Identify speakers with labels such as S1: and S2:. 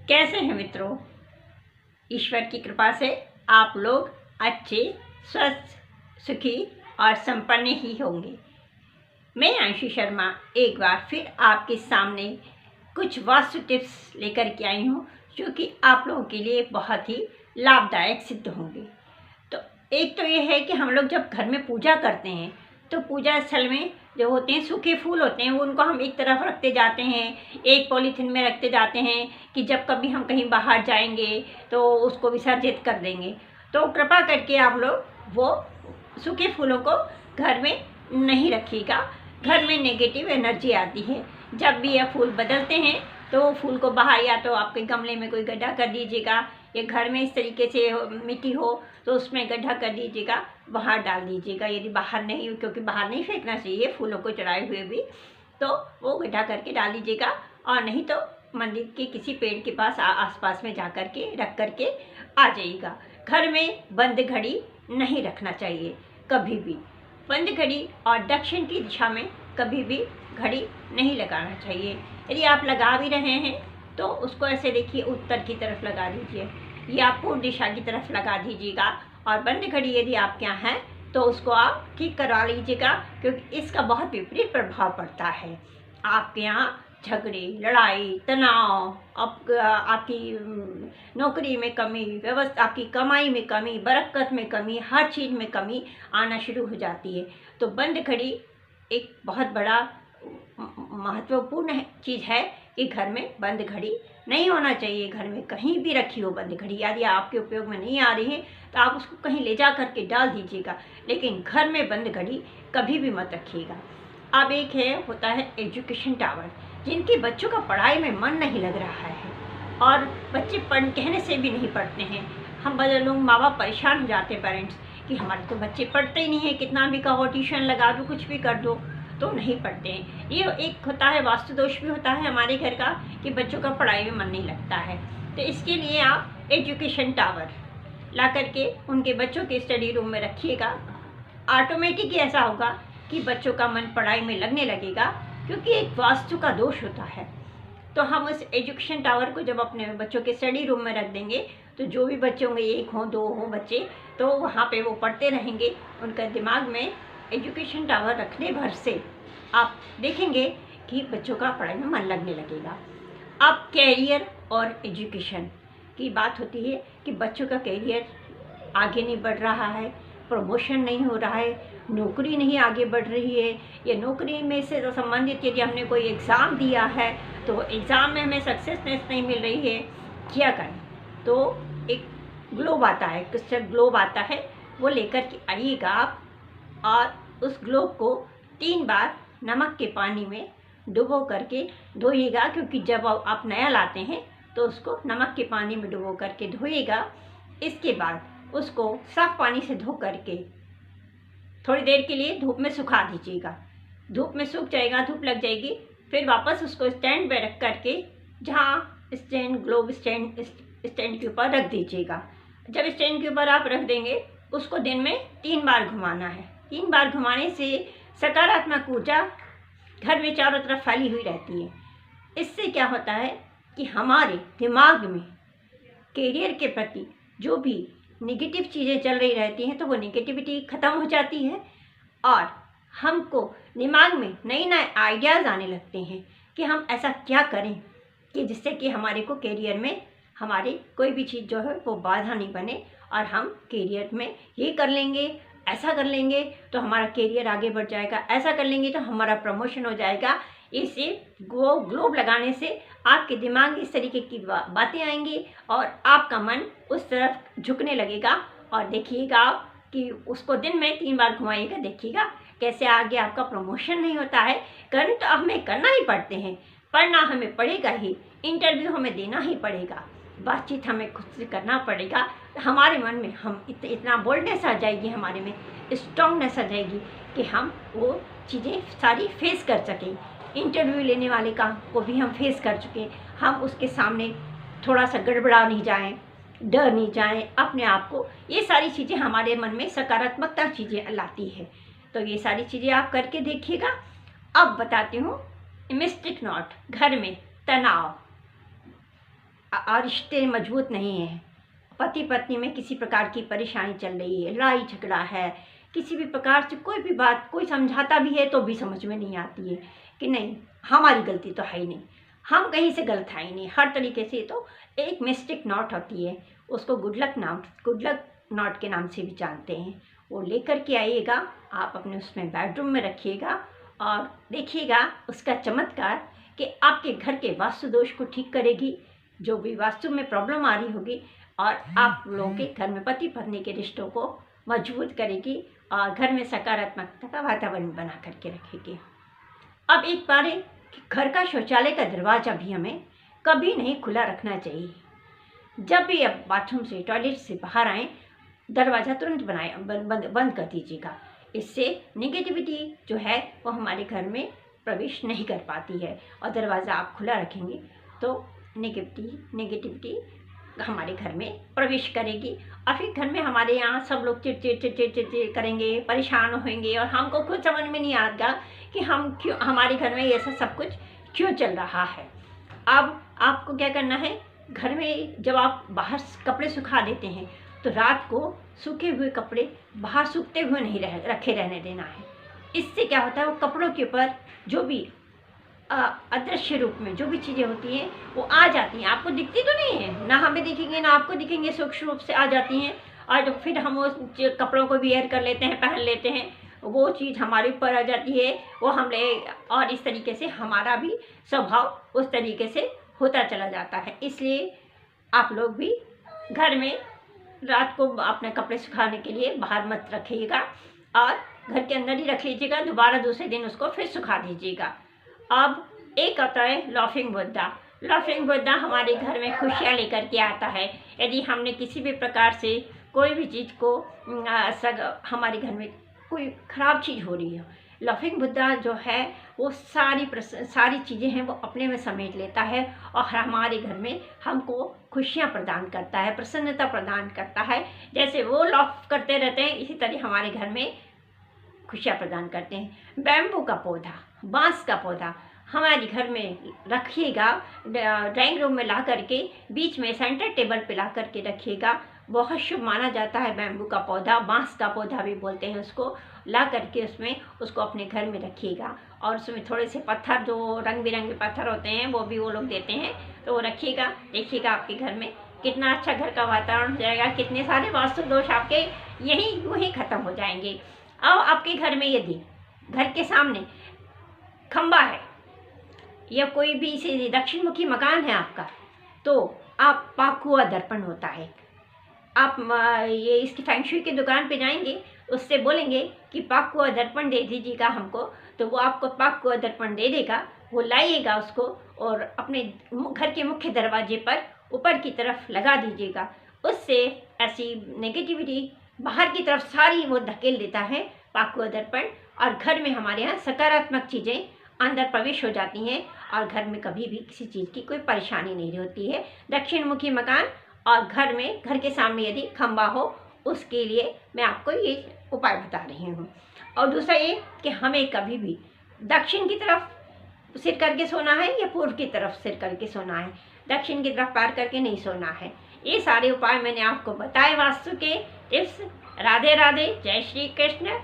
S1: कैसे हैं मित्रों? ईश्वर की कृपा से आप लोग अच्छे, स्वस्थ, सुखी और संपन्न ही होंगे। मैं आंशु शर्मा एक बार फिर आपके सामने कुछ वास्तु टिप्स लेकर के आई हूँ, जो कि आप लोगों के लिए बहुत ही लाभदायक सिद्ध होंगे। तो एक तो ये है कि हम लोग जब घर में पूजा करते हैं तो पूजा स्थल में जो होते हैं सूखे फूल होते हैं, वो उनको हम एक तरफ रखते जाते हैं, एक पॉलीथीन में रखते जाते हैं कि जब कभी हम कहीं बाहर जाएंगे तो उसको विसर्जित कर देंगे। तो कृपा करके आप लोग वो सूखे फूलों को घर में नहीं रखिएगा। घर में नेगेटिव एनर्जी आती है। जब भी यह फूल बदलते हैं तो वो फूल को बाहर या तो आपके गमले में कोई गड्ढा कर दीजिएगा, या घर में इस तरीके से मिट्टी हो तो उसमें गड्ढा कर दीजिएगा, बाहर डाल दीजिएगा। यदि बाहर नहीं, क्योंकि बाहर नहीं फेंकना चाहिए फूलों को चढ़ाए हुए भी, तो वो गड्ढा करके डाल दीजिएगा। और नहीं तो मंदिर के किसी पेड़ के पास आसपास में जा कर के रख करके आ जाइएगा। घर में बंद घड़ी नहीं रखना चाहिए कभी भी। बंद घड़ी और दक्षिण की दिशा में कभी भी घड़ी नहीं लगाना चाहिए। यदि आप लगा भी रहे हैं तो उसको ऐसे देखिए, उत्तर की तरफ लगा दीजिए या पूर्व दिशा की तरफ लगा दीजिएगा। और बंद घड़ी यदि आपके यहाँ है तो उसको आप ठीक करवा लीजिएगा, क्योंकि इसका बहुत विपरीत प्रभाव पड़ता है। आपके यहाँ झगड़े, लड़ाई, तनाव, आपकी नौकरी में कमी, व्यवस्था, आपकी कमाई में कमी, बरकत में कमी, हर चीज़ में कमी आना शुरू हो जाती है। तो बंद घड़ी एक बहुत बड़ा महत्वपूर्ण चीज़ है कि घर में बंद घड़ी नहीं होना चाहिए। घर में कहीं भी रखी हो बंद घड़ी, यदि आपके उपयोग में नहीं आ रही है तो आप उसको कहीं ले जा करके डाल दीजिएगा, लेकिन घर में बंद घड़ी कभी भी मत रखिएगा। अब एक होता है एजुकेशन टावर, जिनके बच्चों का पढ़ाई में मन नहीं लग रहा है और बच्चे कहने से भी नहीं पढ़ते हैं। हम बड़े लोग माँ बाप परेशान हो जाते हैं, पेरेंट्स, कि हमारे तो बच्चे पढ़ते ही नहीं है, कितना भी कहो, ट्यूशन लगा दो, कुछ भी कर दो, तो नहीं पढ़ते हैं। ये एक होता है वास्तु दोष भी होता है हमारे घर का, कि बच्चों का पढ़ाई में मन नहीं लगता है। तो इसके लिए आप एजुकेशन टावर ला करके उनके बच्चों के स्टडी रूम में रखिएगा। ऑटोमेटिक ऐसा होगा कि बच्चों का मन पढ़ाई में लगने लगेगा, क्योंकि एक वास्तु का दोष होता है। तो हम उस एजुकेशन टावर को जब अपने बच्चों के स्टडी रूम में रख देंगे तो जो भी बच्चे होंगे, 1 हो 2 हो बच्चे, तो वहाँ पे वो पढ़ते रहेंगे। उनका दिमाग में एजुकेशन टावर रखने भर से आप देखेंगे कि बच्चों का पढ़ाई में मन लगने लगेगा। अब कैरियर और एजुकेशन की बात होती है कि बच्चों का कैरियर आगे नहीं बढ़ रहा है, प्रमोशन नहीं हो रहा है, नौकरी नहीं आगे बढ़ रही है, या नौकरी में से संबंधित यदि हमने कोई एग्ज़ाम दिया है तो एग्ज़ाम में हमें सक्सेसनेस नहीं मिल रही है, क्या करें? तो एक ग्लोब आता है, क्रिस्टल ग्लोब आता है, वो लेकर के आइएगा आप, और उस ग्लोब को 3 बार नमक के पानी में डुबो करके धोइएगा। क्योंकि जब आप नया लाते हैं तो उसको नमक के पानी में डुबो करके धोइएगा। इसके बाद उसको साफ पानी से धो करके थोड़ी देर के लिए धूप में सुखा दीजिएगा। धूप में सूख जाएगा, धूप लग जाएगी, फिर वापस उसको स्टैंड पे रख करके, जहाँ ग्लोब स्टैंड के ऊपर रख दीजिएगा। जब स्टैंड के ऊपर आप रख देंगे, उसको दिन में 3 बार घुमाना है। 3 बार घुमाने से सकारात्मक ऊर्जा घर में चारों तरफ फैली हुई रहती है। इससे क्या होता है कि हमारे दिमाग में कैरियर के प्रति जो भी नेगेटिव चीज़ें चल रही रहती हैं, तो वो नेगेटिविटी ख़त्म हो जाती है और हमको दिमाग में नए नए आइडियाज़ आने लगते हैं कि हम ऐसा क्या करें कि जिससे कि हमारे को कैरियर में हमारी कोई भी चीज़ जो है वो बाधा नहीं बने, और हम कैरियर में ये कर लेंगे, ऐसा कर लेंगे तो हमारा कैरियर आगे बढ़ जाएगा, ऐसा कर लेंगे तो हमारा प्रमोशन हो जाएगा। इसे ग्लोब लगाने से आपके दिमाग में इस तरीके की बातें आएंगी और आपका मन उस तरफ झुकने लगेगा। और देखिएगा आप कि उसको दिन में 3 बार घुमाइएगा, देखिएगा कैसे आगे आपका प्रमोशन नहीं होता है। करने तो हमें करना ही पड़ते हैं, पढ़ना हमें पड़ेगा ही, इंटरव्यू हमें देना ही पड़ेगा, बातचीत हमें खुद से करना पड़ेगा। हमारे मन में हम इतना बोल्डनेस आ जाएगी, हमारे में स्ट्रॉन्गनेस आ जाएगी कि हम वो चीज़ें सारी फेस कर सकें। इंटरव्यू लेने वाले का को भी हम फेस कर चुके, हम उसके सामने थोड़ा सा गड़बड़ा नहीं जाएं, डर नहीं जाएं अपने आप को। ये सारी चीज़ें हमारे मन में सकारात्मकता चीज़ें लाती है। तो ये सारी चीज़ें आप करके देखिएगा। अब बताती हूँ मिस्टिक नॉट, घर में तनाव, और रिश्ते मजबूत नहीं हैं, पति पत्नी में किसी प्रकार की परेशानी चल रही है, लड़ाई झगड़ा है, किसी भी प्रकार से कोई भी बात कोई समझाता भी है तो भी समझ में नहीं आती है कि नहीं हमारी गलती तो है ही नहीं, हम कहीं से गलत है ही नहीं, हर तरीके से। तो एक मिस्टिक नॉट होती है, उसको गुड लक नॉट के नाम से भी जानते हैं, वो लेकर के आइएगा, आप अपने उसमें बेडरूम में रखिएगा और देखिएगा उसका चमत्कार कि आपके घर के वास्तु दोष को ठीक करेगी, जो भी वास्तु में प्रॉब्लम आ रही होगी, और आप लोगों के घर में पति पत्नी के रिश्तों को मजबूत करेगी और घर में सकारात्मकता का वातावरण बना करके रखेगी। अब एक बात है कि घर का शौचालय का दरवाज़ा भी हमें कभी नहीं खुला रखना चाहिए। जब भी आप बाथरूम से टॉयलेट से बाहर आएँ, दरवाज़ा तुरंत बंद कर दीजिएगा। इससे नेगेटिविटी जो है वो हमारे घर में प्रवेश नहीं कर पाती है, और दरवाज़ा आप खुला रखेंगे तो नेगेटिविटी हमारे घर में प्रवेश करेगी, और फिर घर में हमारे यहाँ सब लोग चिड़चिड़ करेंगे, परेशान होंगे, और हमको खुद समझ में नहीं आएगा कि हम क्यों हमारे घर में ऐसा सब कुछ क्यों चल रहा है। अब आपको क्या करना है, घर में जब आप बाहर कपड़े सुखा देते हैं तो रात को सूखे हुए कपड़े बाहर सूखते हुए नहीं रखे रहने देना है। इससे क्या होता है, वो कपड़ों के ऊपर जो भी अदृश्य रूप में जो भी चीज़ें होती हैं वो आ जाती हैं, आपको दिखती तो नहीं है, ना हमें दिखेंगे ना आपको दिखेंगे, सूक्ष्म रूप से आ जाती हैं, और जब फिर हम उस कपड़ों को वियर कर लेते हैं, पहन लेते हैं, वो चीज़ हमारे ऊपर आ जाती है, वो हम ले, और इस तरीके से हमारा भी स्वभाव उस तरीके से होता चला जाता है। इसलिए आप लोग भी घर में रात को अपने कपड़े सुखाने के लिए बाहर मत रखिएगा, और घर के अंदर ही रख लीजिएगा, दोबारा दूसरे दिन उसको फिर सुखा दीजिएगा। अब एक आता है लाफिंग बुद्धा हमारे घर में खुशियाँ लेकर के आता है। यदि हमने किसी भी प्रकार से कोई भी चीज़ को हमारे घर में कोई ख़राब चीज़ हो रही है, लाफिंग बुद्धा जो है वो सारी चीज़ें हैं वो अपने में समेट लेता है, और हमारे घर में हमको खुशियाँ प्रदान करता है, प्रसन्नता प्रदान करता है। जैसे वो लाफ करते रहते हैं, इसी तरह हमारे घर में खुशियाँ प्रदान करते हैं। बैम्बू का पौधा, बांस का पौधा हमारे घर में रखिएगा, ड्राइंग रूम में ला करके बीच में सेंटर टेबल पे ला करके रखिएगा, बहुत शुभ माना जाता है। बैम्बू का पौधा, बांस का पौधा भी बोलते हैं उसको, ला करके उसको अपने घर में रखिएगा, और उसमें थोड़े से पत्थर जो रंग बिरंगे पत्थर होते हैं वो भी वो लोग देते हैं, तो वो रखिएगा। देखिएगा आपके घर में कितना अच्छा घर का वातावरण हो जाएगा, कितने सारे वास्तु दोष आपके यूं ही खत्म हो जाएंगे। अब आपके घर में यदि घर के सामने खंबा है या कोई भी इसे दक्षिण मुखी मकान है आपका, तो आप पाक हुआ दर्पण होता है, आप ये इसकी फैंगशुई की दुकान पे जाएंगे, उससे बोलेंगे कि पाक हुआ दर्पण दे दीजिएगा हमको, तो वो आपको पाक हुआ दर्पण दे देगा। वो लाइएगा उसको और अपने घर के मुख्य दरवाजे पर ऊपर की तरफ लगा दीजिएगा। उससे ऐसी नेगेटिविटी बाहर की तरफ सारी वो धकेल देता है पाक हुआ दर्पण, और घर में हमारे यहाँ सकारात्मक चीज़ें अंदर प्रवेश हो जाती हैं, और घर में कभी भी किसी चीज़ की कोई परेशानी नहीं होती है। दक्षिण मुखी मकान और घर के सामने यदि खंबा हो, उसके लिए मैं आपको ये उपाय बता रही हूँ। और दूसरा ये कि हमें कभी भी दक्षिण की तरफ सिर करके सोना है या पूर्व की तरफ सिर करके सोना है, दक्षिण की तरफ पैर करके नहीं सोना है। ये सारे उपाय मैंने आपको बताए वास्तु के टिप्स। राधे राधे, जय श्री कृष्ण।